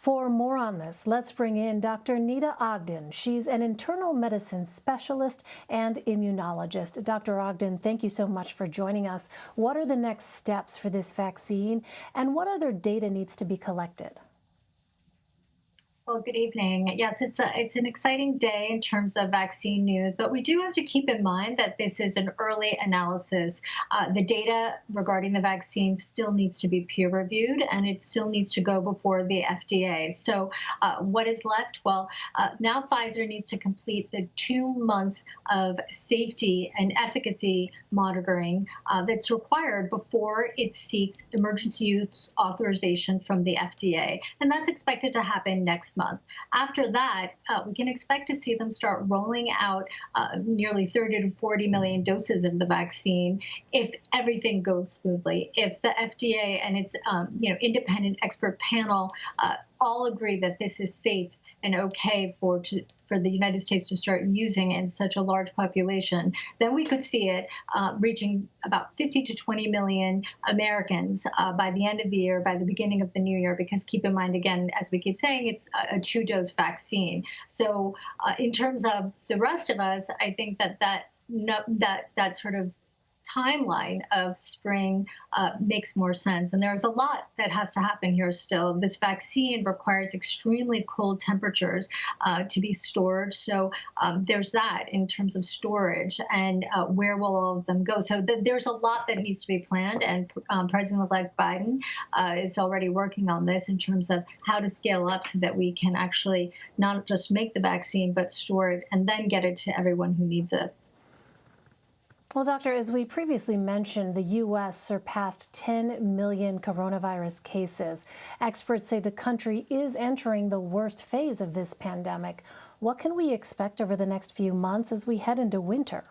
For more on this, let's bring in Dr. Neeta Ogden. She's an internal medicine specialist and immunologist. Dr. Ogden, thank you so much for joining us. What are the next steps for this vaccine, and what other data needs to be collected? Well, good evening. Yes, it's an exciting day in terms of vaccine news, but we do have to keep in mind that this is an early analysis. The data regarding the vaccine still needs to be peer reviewed, and it still needs to go before the FDA. So, what is left? Well, now Pfizer needs to complete the 2 months of safety and efficacy monitoring that's required before it seeks emergency use authorization from the FDA, and that's expected to happen next month. After that, we can expect to see them start rolling out nearly 30 to 40 million doses of the vaccine if everything goes smoothly. If the FDA and its independent expert panel all agree that this is safe and okay for the United States to start using in such a large population, then we could see it reaching about 50 to 20 million Americans by the end of the year, by the beginning of the new year, because keep in mind, again, as we keep saying, it's a 2-dose vaccine. So in terms of the rest of us, I think that sort of timeline of spring makes more sense. And there's a lot that has to happen here still. This vaccine requires extremely cold temperatures to be stored. So there's that in terms of storage and where will all of them go. So there's a lot that needs to be planned. And President-elect Biden is already working on this in terms of how to scale up so that we can actually not just make the vaccine, but store it and then get it to everyone who needs it. Well, Doctor, as we previously mentioned, the U.S. surpassed 10 million coronavirus cases. Experts say the country is entering the worst phase of this pandemic. What can we expect over the next few months as we head into winter?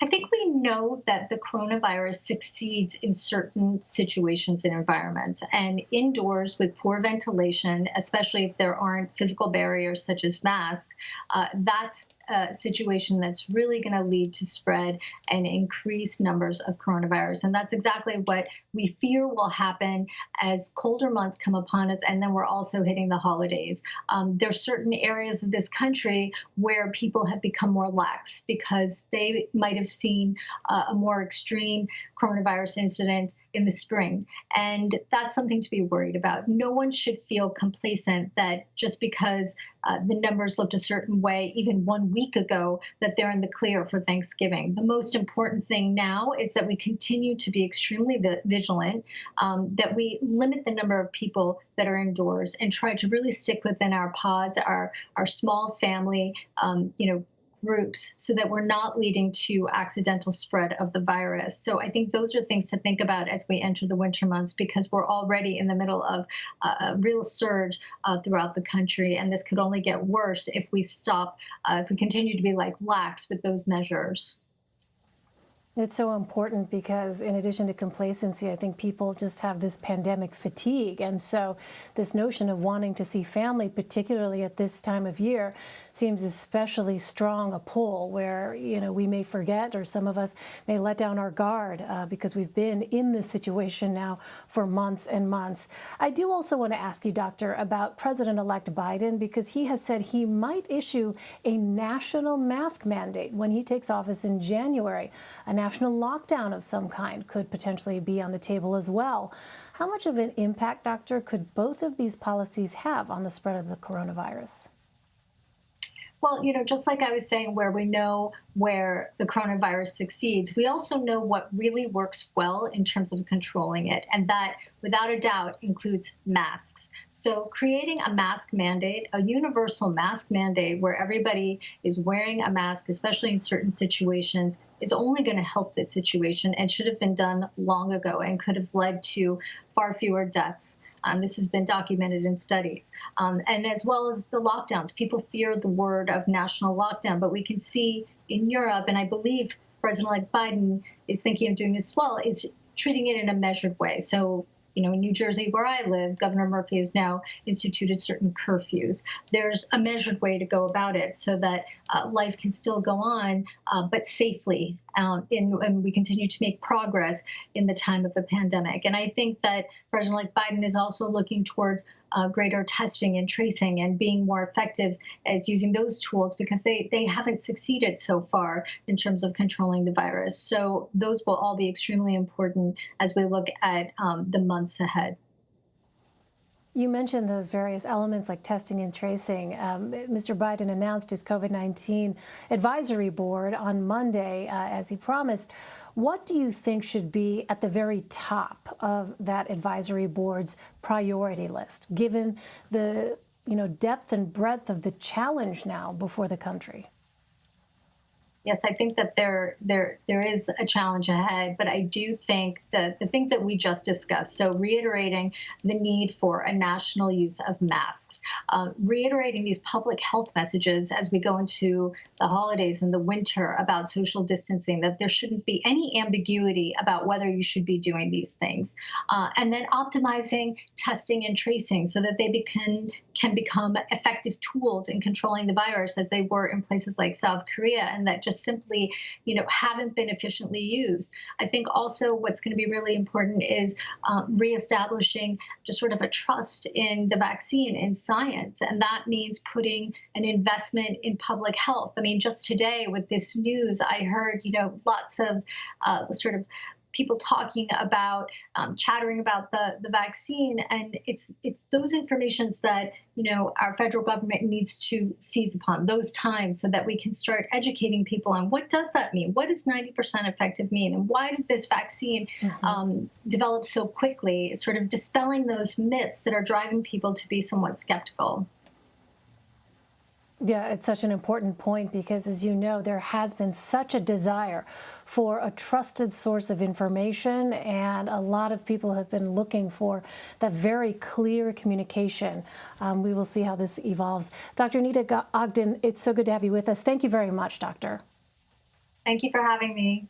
I think we know that the coronavirus succeeds in certain situations and environments. And indoors with poor ventilation, especially if there aren't physical barriers such as masks, that's a situation that's really going to lead to spread and increased numbers of coronavirus. And that's exactly what we fear will happen as colder months come upon us. And then we're also hitting the holidays. There's certain areas of this country where people have become more lax because they might have seen a more extreme coronavirus incident in the spring. And that's something to be worried about. No one should feel complacent that just because the numbers looked a certain way even 1 week ago, that they're in the clear for Thanksgiving. The most important thing now is that we continue to be extremely vigilant, that we limit the number of people that are indoors and try to really stick within our pods, our small family, groups, so that we're not leading to accidental spread of the virus. So I think those are things to think about as we enter the winter months, because we're already in the middle of a real surge throughout the country. And this could only get worse if we continue to be lax with those measures. It's so important because in addition to complacency, I think people just have this pandemic fatigue. And so this notion of wanting to see family, particularly at this time of year, seems especially strong a pull where, we may forget, or some of us may let down our guard because we've been in this situation now for months and months. I do also want to ask you, Doctor, about President-elect Biden, because he has said he might issue a national mask mandate when he takes office in January. A national lockdown of some kind could potentially be on the table as well. How much of an impact, Doctor, could both of these policies have on the spread of the coronavirus? Well, just like I was saying, where we know where the coronavirus succeeds, we also know what really works well in terms of controlling it. And that, without a doubt, includes masks. So creating a mask mandate, a universal mask mandate where everybody is wearing a mask, especially in certain situations, is only going to help this situation and should have been done long ago and could have led to far fewer deaths. This has been documented in studies. And as well as the lockdowns. People fear the word of national lockdown, but we can see in Europe, and I believe President-elect Biden is thinking of doing this as well, is treating it in a measured way. So, in New Jersey, where I live, Governor Murphy has now instituted certain curfews. There's a measured way to go about it so that life can still go on, but safely. and we continue to make progress in the time of the pandemic. And I think that President-elect Biden is also looking towards greater testing and tracing and being more effective as using those tools, because they haven't succeeded so far in terms of controlling the virus. So those will all be extremely important as we look at the months ahead. You mentioned those various elements like testing and tracing. Mr. Biden announced his COVID-19 advisory board on Monday, as he promised. What do you think should be at the very top of that advisory board's priority list, given the depth and breadth of the challenge now before the country? Yes, I think that there is a challenge ahead, but I do think that the things that we just discussed, so reiterating the need for a national use of masks, reiterating these public health messages as we go into the holidays and the winter about social distancing, that there shouldn't be any ambiguity about whether you should be doing these things, and then optimizing testing and tracing so that they can become effective tools in controlling the virus as they were in places like South Korea, and that just simply, haven't been efficiently used. I think also what's going to be really important is reestablishing just sort of a trust in the vaccine, in science, and that means putting an investment in public health. I mean, just today with this news, I heard, lots of sort of people talking about, chattering about the vaccine, and it's those informations that our federal government needs to seize upon those times so that we can start educating people on what does that mean, what does 90% effective mean, and why did this vaccine develop so quickly? Sort of dispelling those myths that are driving people to be somewhat skeptical. Yeah, it's such an important point because, as you know, there has been such a desire for a trusted source of information, and a lot of people have been looking for that very clear communication. We will see how this evolves. Dr. Neeta Ogden, it's so good to have you with us. Thank you very much, Doctor. Thank you for having me.